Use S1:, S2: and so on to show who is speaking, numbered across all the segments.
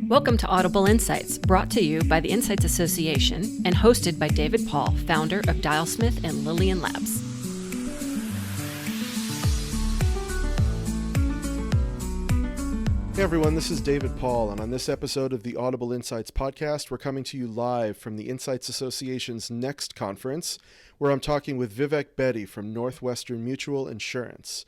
S1: Welcome to Audible Insights, brought to you by the Insights Association and hosted by David Paul, founder of Dialsmith and Lillian Labs.
S2: Hey everyone, this is David Paul, and on this episode of the Audible Insights podcast, we're coming to you live from the Insights Association's next conference, where I'm talking with Vivek Bedi from Northwestern Mutual Insurance.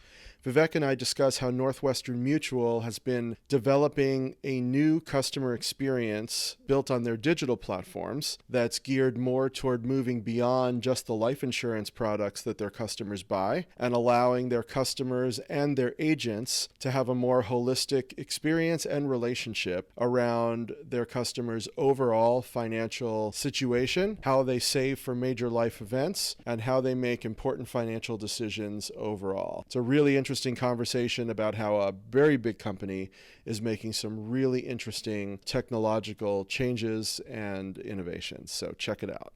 S2: Vivek and I discuss how Northwestern Mutual has been developing a new customer experience built on their digital platforms that's geared more toward moving beyond just the life insurance products that their customers buy and allowing their customers and their agents to have a more holistic experience and relationship around their customers' overall financial situation, how they save for major life events, and how they make important financial decisions overall. It's a really interesting conversation about how a very big company is making some really interesting technological changes and innovations. So check it out.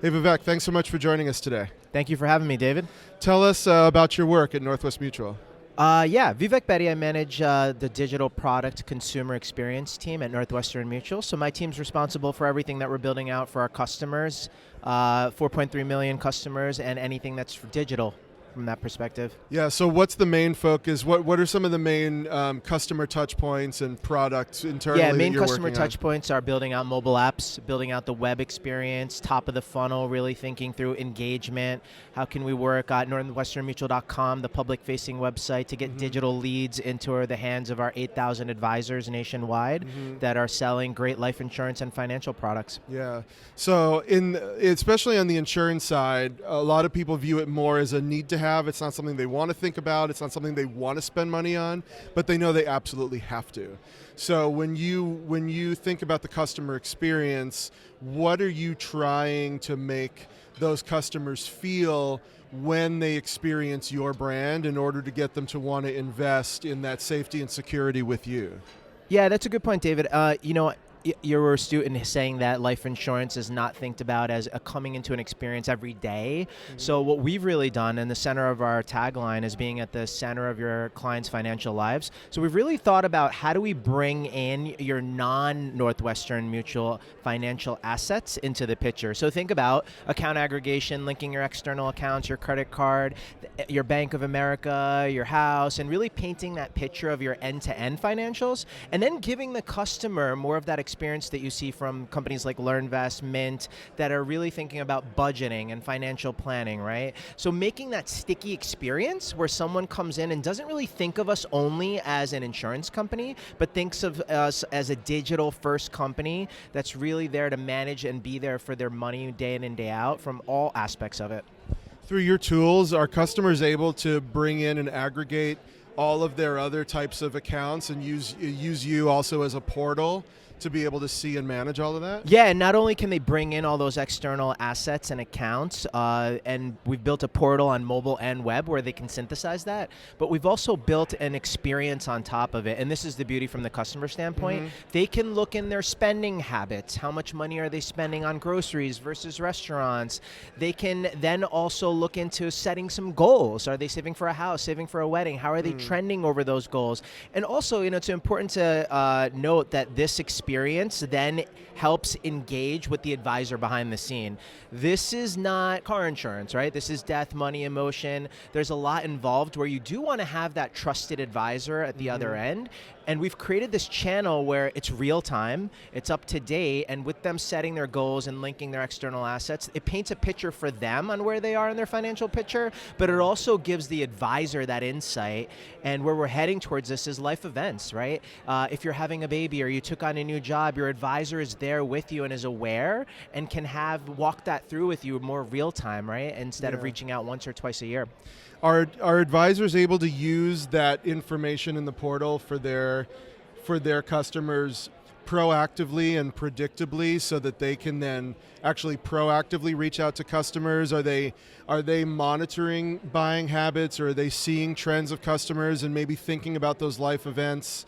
S2: Hey Vivek, thanks so much for joining us today.
S3: Thank you for having me, David.
S2: Tell us about your work at Northwest Mutual.
S3: Vivek Bedi. I manage the digital product consumer experience team at Northwestern Mutual. So my team's responsible for everything that we're building out for our customers, 4.3 million customers, and anything that's digital from that perspective.
S2: Yeah, so what's the main focus? What are some of the main customer touch points and products internally that
S3: main
S2: you're
S3: customer
S2: working on?
S3: touch points are building out mobile apps, building out the web experience, top of the funnel, really thinking through engagement. How can we work at northwesternmutual.com, the public-facing website, to get digital leads into the hands of our 8,000 advisors nationwide that are selling great life insurance and financial products.
S2: Yeah, so especially on the insurance side, a lot of people view it more as a need to have. It's not something they want to think about. It's not something they want to spend money on, but they know they absolutely have to. So when you think about the customer experience, what are you trying to make those customers feel when they experience your brand in order to get them to want to invest in that safety and security with you?
S3: Yeah, that's a good point, David. You're astute in saying that life insurance is not think about as a coming into an experience every day. So what we've really done in the center of our tagline is being at the center of your clients' financial lives. So we've really thought about how do we bring in your non-Northwestern Mutual financial assets into the picture. So think about account aggregation, linking your external accounts, your credit card, your Bank of America, your house, and really painting that picture of your end-to-end financials, and then giving the customer more of that experience that you see from companies like LearnVest, Mint, that are really thinking about budgeting and financial planning, right? So making that sticky experience where someone comes in and doesn't really think of us only as an insurance company, but thinks of us as a digital first company that's really there to manage and be there for their money day in and day out from all aspects of it.
S2: Through your tools, are customers able to bring in and aggregate all of their other types of accounts and use you also as a portal to be able to see and manage all of that?
S3: Yeah, and not only can they bring in all those external assets and accounts, and we've built a portal on mobile and web where they can synthesize that, but we've also built an experience on top of it, and this is the beauty from the customer standpoint. They can look in their spending habits. How much money are they spending on groceries versus restaurants? They can then also look into setting some goals. Are they saving for a house, saving for a wedding? How are they trending over those goals? And also, it's important to note that this experience then helps engage with the advisor behind the scene. This is not car insurance, right? This is death, money, emotion. There's a lot involved where you do want to have that trusted advisor at the other end. And we've created this channel where it's real time, it's up to date, and with them setting their goals and linking their external assets, it paints a picture for them on where they are in their financial picture, but it also gives the advisor that insight. And where we're heading towards this is life events, right? If you're having a baby or you took on a new job, your advisor is there with you and is aware and can walk that through with you more real time, right? Instead of reaching out once or twice a year.
S2: Are advisors able to use that information in the portal for their customers proactively and predictably so that they can then actually proactively reach out to customers? Are they monitoring buying habits, or are they seeing trends of customers and maybe thinking about those life events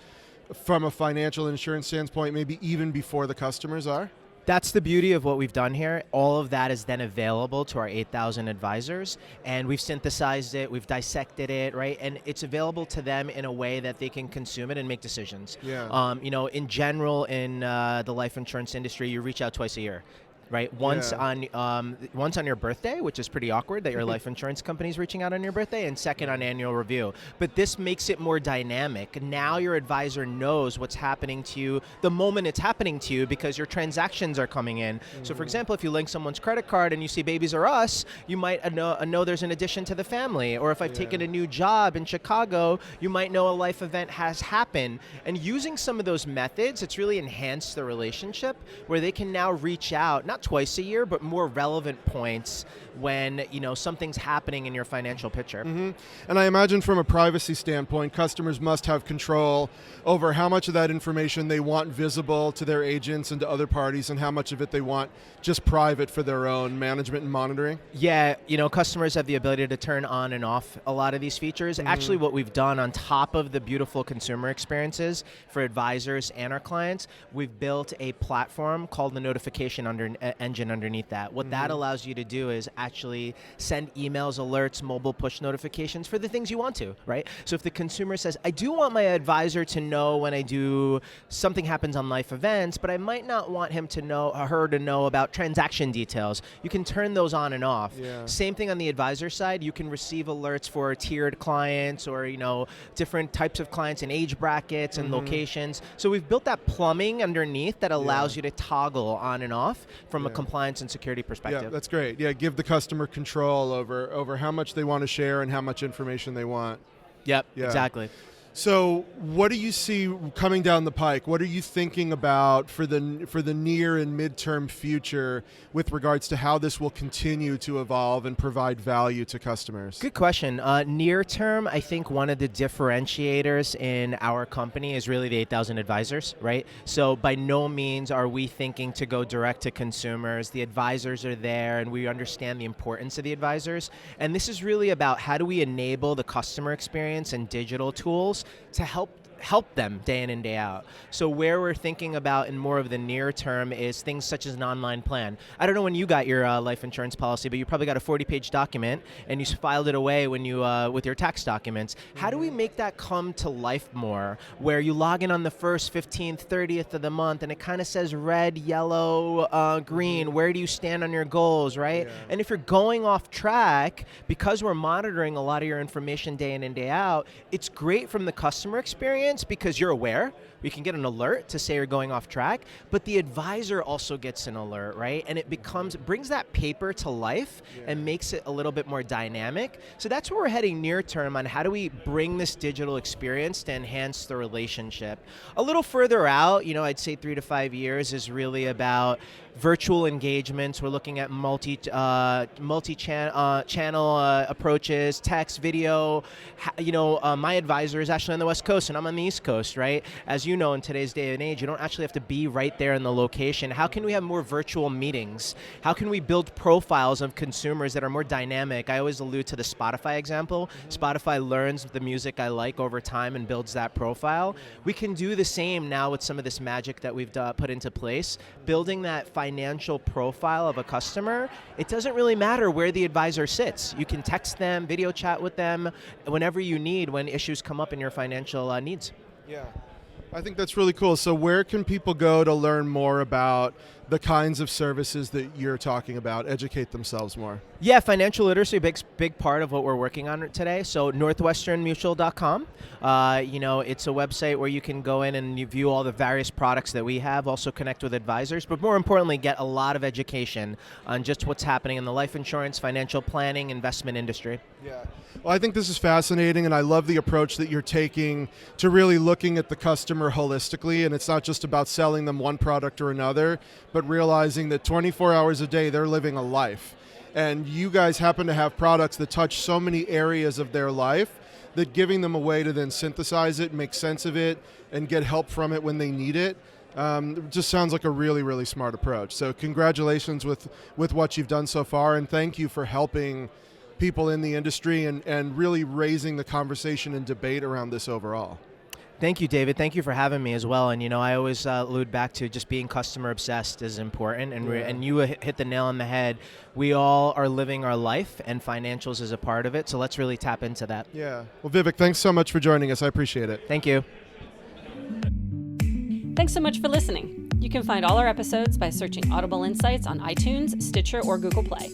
S2: from a financial insurance standpoint, maybe even before the customers are?
S3: That's the beauty of what we've done here. All of that is then available to our 8,000 advisors, and we've synthesized it, we've dissected it, right? And it's available to them in a way that they can consume it and make decisions.
S2: Yeah.
S3: In general, in the life insurance industry, you reach out twice a year. Right, once on your birthday, which is pretty awkward that your life insurance company is reaching out on your birthday, and second on annual review. But this makes it more dynamic. Now your advisor knows what's happening to you the moment it's happening to you because your transactions are coming in. So for example, if you link someone's credit card and you see Babies R Us, you might know there's an addition to the family. Or if I've taken a new job in Chicago, you might know a life event has happened. And using some of those methods, it's really enhanced the relationship where they can now reach out, not twice a year, but more relevant points when something's happening in your financial picture.
S2: Mm-hmm. And I imagine from a privacy standpoint, customers must have control over how much of that information they want visible to their agents and to other parties, and how much of it they want just private for their own management and monitoring.
S3: Yeah, customers have the ability to turn on and off a lot of these features. Mm-hmm. Actually, what we've done on top of the beautiful consumer experiences for advisors and our clients, we've built a platform called the notification engine underneath that. What that allows you to do is actually send emails, alerts, mobile push notifications for the things you want to, right? So if the consumer says, I do want my advisor to know when something happens on life events, but I might not want him to know, or her to know about transaction details, you can turn those on and off.
S2: Yeah.
S3: Same thing on the advisor side. You can receive alerts for tiered clients or, different types of clients and age brackets and locations. So we've built that plumbing underneath that allows you to toggle on and off from a compliance and security perspective.
S2: Yeah, that's great. Yeah, give the customer control over how much they want to share and how much information they want.
S3: Yep,
S2: Yeah.
S3: exactly.
S2: So what do you see coming down the pike? What are you thinking about for the near and midterm future with regards to how this will continue to evolve and provide value to customers?
S3: Good question. Near term, I think one of the differentiators in our company is really the 8,000 advisors, right? So by no means are we thinking to go direct to consumers. The advisors are there, and we understand the importance of the advisors. And this is really about how do we enable the customer experience and digital tools to help them day in and day out. So where we're thinking about in more of the near term is things such as an online plan. I don't know when you got your life insurance policy, but you probably got a 40-page document and you filed it away when you with your tax documents. How do we make that come to life more, where you log in on the 1st, 15th, 30th of the month and it kind of says red, yellow, green, where do you stand on your goals, right?
S2: Yeah.
S3: And if you're going off track, because we're monitoring a lot of your information day in and day out, it's great from the customer experience because you're aware. We can get an alert to say you're going off track, but the advisor also gets an alert, right? And it brings that paper to life and makes it a little bit more dynamic. So that's where we're heading near term on how do we bring this digital experience to enhance the relationship. A little further out, I'd say 3 to 5 years is really about virtual engagements. We're looking at multi-channel approaches, text, video. My advisor is actually on the West Coast and I'm on the East Coast, right? As you know, in today's day and age, you don't actually have to be right there in the location. How can we have more virtual meetings? How can we build profiles of consumers that are more dynamic? I always allude to the Spotify example. Spotify learns the music I like over time and builds that profile. We can do the same now with some of this magic that we've put into place, building that financial profile of a customer. It doesn't really matter where the advisor sits. You can text them, video chat with them whenever you need when issues come up in your financial needs.
S2: Yeah. I think that's really cool. So where can people go to learn more about the kinds of services that you're talking about, educate themselves more?
S3: Yeah, financial literacy, big part of what we're working on today. So northwesternmutual.com. It's a website where you can go in and you view all the various products that we have, also connect with advisors, but more importantly, get a lot of education on just what's happening in the life insurance, financial planning, investment industry.
S2: Yeah. Well, I think this is fascinating, and I love the approach that you're taking to really looking at the customer holistically, and it's not just about selling them one product or another, but realizing that 24 hours a day, they're living a life. And you guys happen to have products that touch so many areas of their life that giving them a way to then synthesize it, make sense of it, and get help from it when they need it, just sounds like a really, really smart approach. So congratulations with what you've done so far, and thank you for helping people in the industry and really raising the conversation and debate around this overall.
S3: Thank you, David. Thank you for having me as well. And, I always allude back to just being customer obsessed is important. And you hit the nail on the head. We all are living our life, and financials is a part of it. So let's really tap into that.
S2: Yeah. Well, Vivek, thanks so much for joining us. I appreciate it.
S3: Thank you.
S1: Thanks so much for listening. You can find all our episodes by searching Audible Insights on iTunes, Stitcher, or Google Play,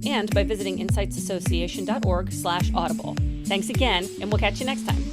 S1: and by visiting insightsassociation.org/audible. Thanks again, and we'll catch you next time.